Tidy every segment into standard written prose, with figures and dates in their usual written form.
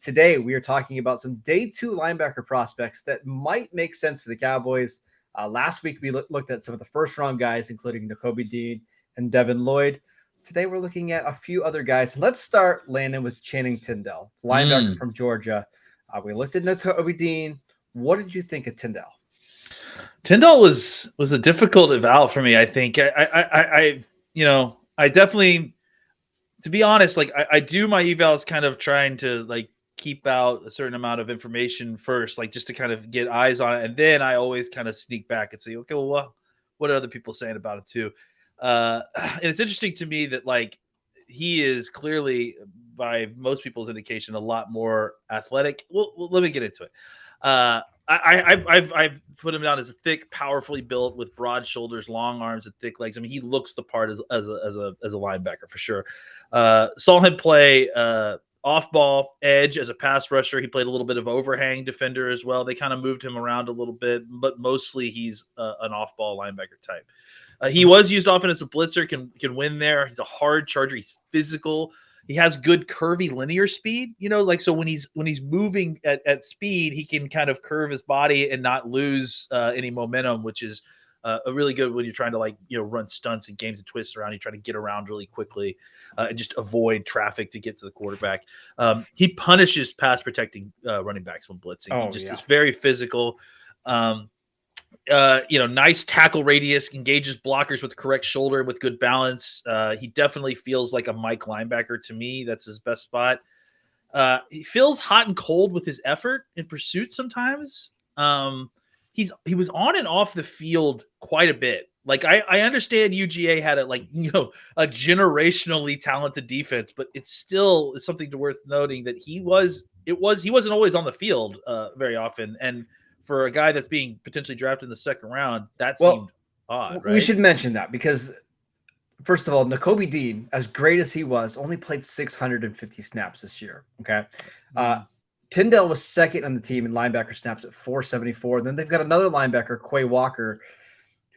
today we are talking about some day 2 linebacker prospects that might make sense for the Cowboys. Last week we looked at some of the first round guys, including Nakobe Dean and Devin Lloyd. Today we're looking at a few other guys. Let's start, Landon, with Channing Tindall, linebacker from Georgia. We looked at Nakobe Dean. What did you think of Tindall? Tindall was a difficult eval for me. I think I definitely, to be honest, like I do my evals kind of trying to like keep out a certain amount of information first, like just to kind of get eyes on it, and then I always kind of sneak back and say, okay, well, what are other people saying about it too? And it's interesting to me that like he is clearly, by most people's indication, a lot more athletic. Well, let me get into it. I've put him down as a thick, powerfully built with broad shoulders, long arms, and thick legs. I mean, he looks the part as a linebacker for sure. Saw him play off ball edge as a pass rusher. He played a little bit of overhang defender as well. They kind of moved him around a little bit, but mostly he's an off ball linebacker type. He was used often as a blitzer, can win there. He's a hard charger. He's physical. He has good curvy linear speed, like so when he's moving at speed, he can kind of curve his body and not lose any momentum, which is a really good when you're trying to run stunts and games and twists around. You try to get around really quickly and just avoid traffic to get to the quarterback. He punishes pass protecting running backs when blitzing. Is very physical. Nice tackle radius, engages blockers with the correct shoulder with good balance. He definitely feels like a Mike linebacker to me. That's his best spot. He feels hot and cold with his effort in pursuit sometimes. He was on and off the field quite a bit. Like I understand UGA had a generationally talented defense, but it's something worth noting that he wasn't always on the field very often. And for a guy that's being potentially drafted in the second round, that seemed odd, right? We should mention that because, first of all, Nakobe Dean, as great as he was, only played 650 snaps this year, okay? Tindall was second on the team in linebacker snaps at 474. Then they've got another linebacker, Quay Walker,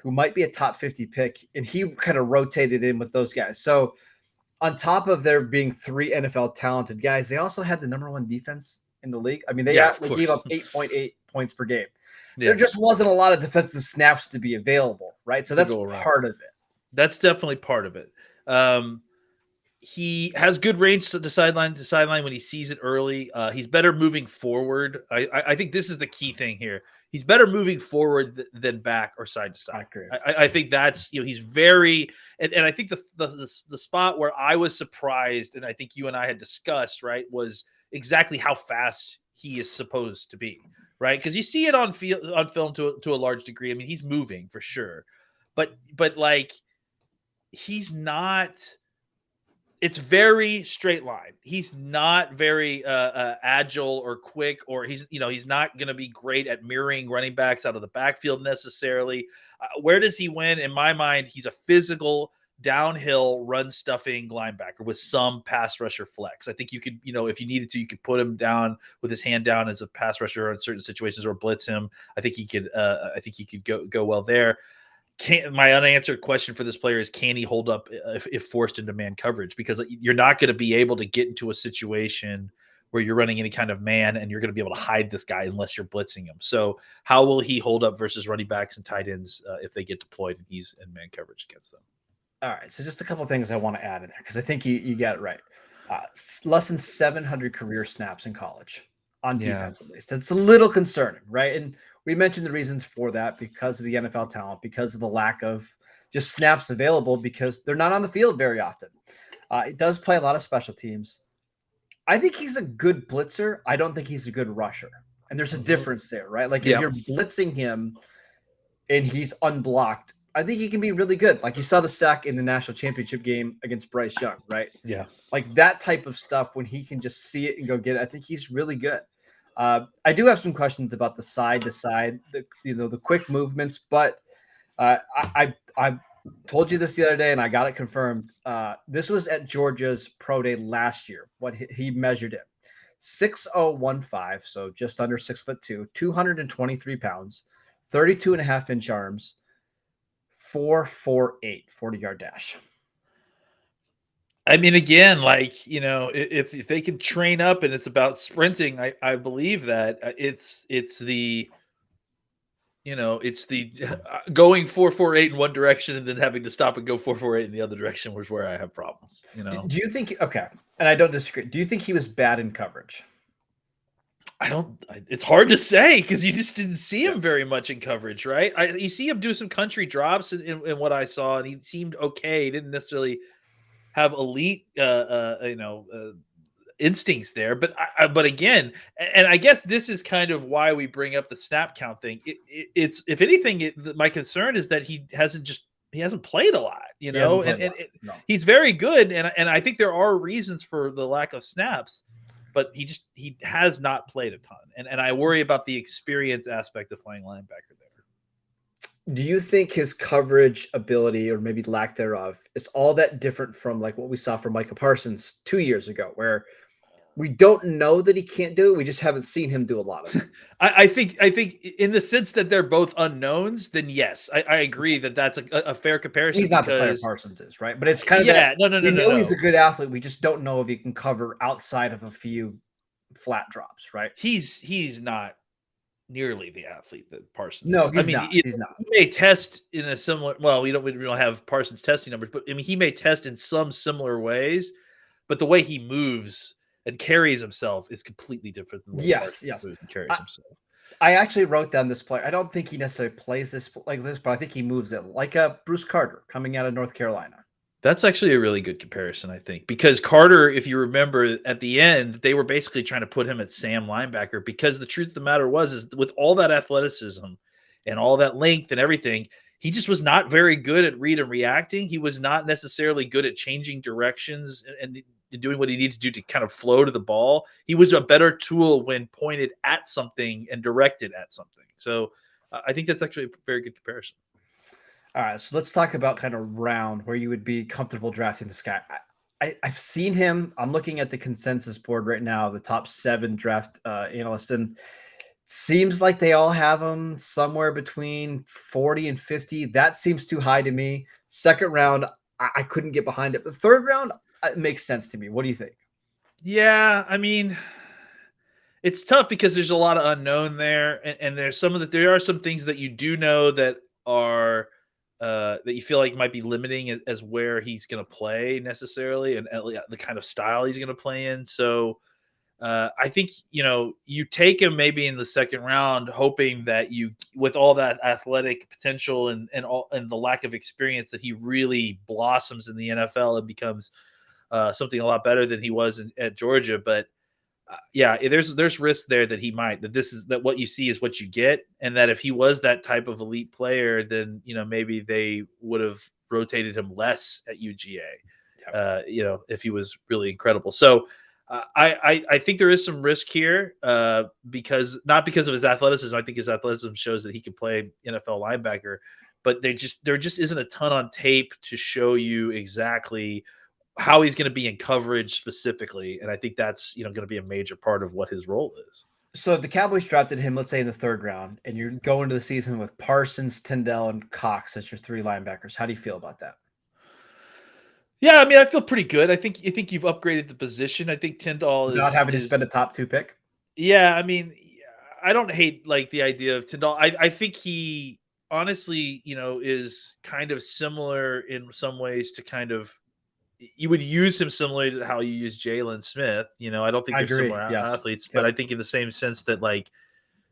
who might be a top 50 pick, and he kind of rotated in with those guys. So on top of there being 3 NFL talented guys, they also had the number 1 defense in the league. I mean, they gave up 8.8 points per game. Yeah. There just wasn't a lot of defensive snaps to be available, right? So that's part of it. That's definitely part of it. He has good range to sideline when he sees it early. He's better moving forward. I think this is the key thing here. He's better moving forward than back or side to side. I think that's, he's very, and I think the spot where I was surprised, and I think you and I had discussed, right, was exactly how fast he is supposed to be, right? Because you see it on film to a large degree. I mean, he's moving for sure, but like he's not. It's very straight line. He's not very agile or quick, or he's not going to be great at mirroring running backs out of the backfield necessarily. Where does he win? In my mind, he's a physical downhill run stuffing linebacker with some pass rusher flex. I think you could, if you needed to, you could put him down with his hand down as a pass rusher in certain situations or blitz him. I think he could go well there. My unanswered question for this player is, can he hold up if forced into man coverage? Because you're not going to be able to get into a situation where you're running any kind of man and you're going to be able to hide this guy unless you're blitzing him. So how will he hold up versus running backs and tight ends if they get deployed and he's in man coverage against them? All right, so just a couple of things I want to add in there because I think you got it right. Less than 700 career snaps in college on defense, at least. It's a little concerning, right? And we mentioned the reasons for that because of the NFL talent, because of the lack of just snaps available, because they're not on the field very often. It does play a lot of special teams. I think he's a good blitzer. I don't think he's a good rusher. And there's a difference there, right? Like if you're blitzing him and he's unblocked, I think he can be really good. Like you saw the sack in the national championship game against Bryce Young, right? Yeah. Like that type of stuff when he can just see it and go get it. I think he's really good. I do have some questions about the side to side, the quick movements, but I told you this the other day and I got it confirmed. This was at Georgia's pro day last year. What he measured it, 6'0", so just under 6'2", 223 pounds, 32.5-inch arms, 4.48 40-yard dash. I mean, again, like, if they can train up and it's about sprinting, I believe that it's the it's the going 4.48 in one direction and then having to stop and go 4.48 in the other direction was where I have problems. Do you think? Okay, and I don't disagree. Do you think he was bad in coverage? It's hard to say because you just didn't see him very much in coverage, right? You see him do some country drops in what I saw, and he seemed okay. He didn't necessarily have elite, instincts there. But again, and I guess this is kind of why we bring up the snap count thing. It's if anything, my concern is that he hasn't played a lot, No. he's very good, and I think there are reasons for the lack of snaps, but he has not played a ton, and I worry about the experience aspect of playing linebacker there. Do you think his coverage ability, or maybe lack thereof, is all that different from like what we saw from Micah Parsons 2 years ago, where we don't know that he can't do it, we just haven't seen him do a lot of it? I think in the sense that they're both unknowns, then yes, I agree that that's a fair comparison. He's not the player Parsons is, right? But it's kind of no. He's a good athlete. We just don't know if he can cover outside of a few flat drops, right? He's not nearly the athlete that Parsons No, is. he's not. He may test in a similar. Well, we don't have Parsons testing numbers, but I mean, he may test in some similar ways, but the way he moves and carries himself is completely different than the way Parsons moves and carries himself. I actually wrote down this player. I don't think he necessarily plays this like this, but I think he moves it like a Bruce Carter coming out of North Carolina. That's actually a really good comparison, I think, because Carter, if you remember at the end, they were basically trying to put him at Sam linebacker because the truth of the matter is with all that athleticism and all that length and everything, he just was not very good at read and reacting. He was not necessarily good at changing directions and doing what he needed to do to kind of flow to the ball. He was a better tool when pointed at something and directed at something. So I think that's actually a very good comparison. All right, so let's talk about kind of round where you would be comfortable drafting this guy. I've seen him. I'm looking at the consensus board right now, the top 7 draft analysts, and seems like they all have him somewhere between 40 and 50. That seems too high to me. Second round, I couldn't get behind it. The third round, it makes sense to me. What do you think? Yeah, I mean, it's tough because there's a lot of unknown there, and there are some things that you do know that are that you feel like might be limiting as where he's going to play necessarily, and the kind of style he's going to play in. So I think you take him maybe in the second round, hoping that with all that athletic potential and the lack of experience, that he really blossoms in the NFL and becomes something a lot better than he was at Georgia. But yeah, there's risk there that what you see is what you get, and that if he was that type of elite player, then maybe they would have rotated him less at UGA. If he was really incredible. So I think there is some risk here because not because of his athleticism. I think his athleticism shows that he can play NFL linebacker, but there just isn't a ton on tape to show you exactly how he's going to be in coverage specifically. And I think that's, going to be a major part of what his role is. So if the Cowboys drafted him, let's say in the third round, and you're going to the season with Parsons, Tyndall, and Cox as your 3 linebackers, how do you feel about that? Yeah, I mean, I feel pretty good. I think you've upgraded the position. I think Tyndall is not having to spend a top 2 pick. Yeah, I mean, I don't hate like the idea of Tyndall. I think he honestly, is kind of similar in some ways to kind of. You would use him similarly to how you use Jalen Smith. I don't think they're similar athletes, but I think in the same sense that that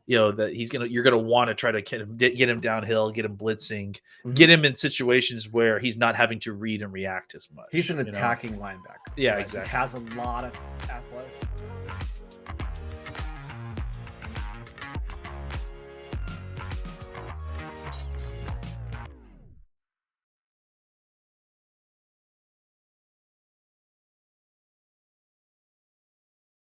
you're gonna want to try to get him downhill, get him blitzing, get him in situations where he's not having to read and react as much. He's an attacking linebacker. Yeah, exactly. He has a lot of athleticism.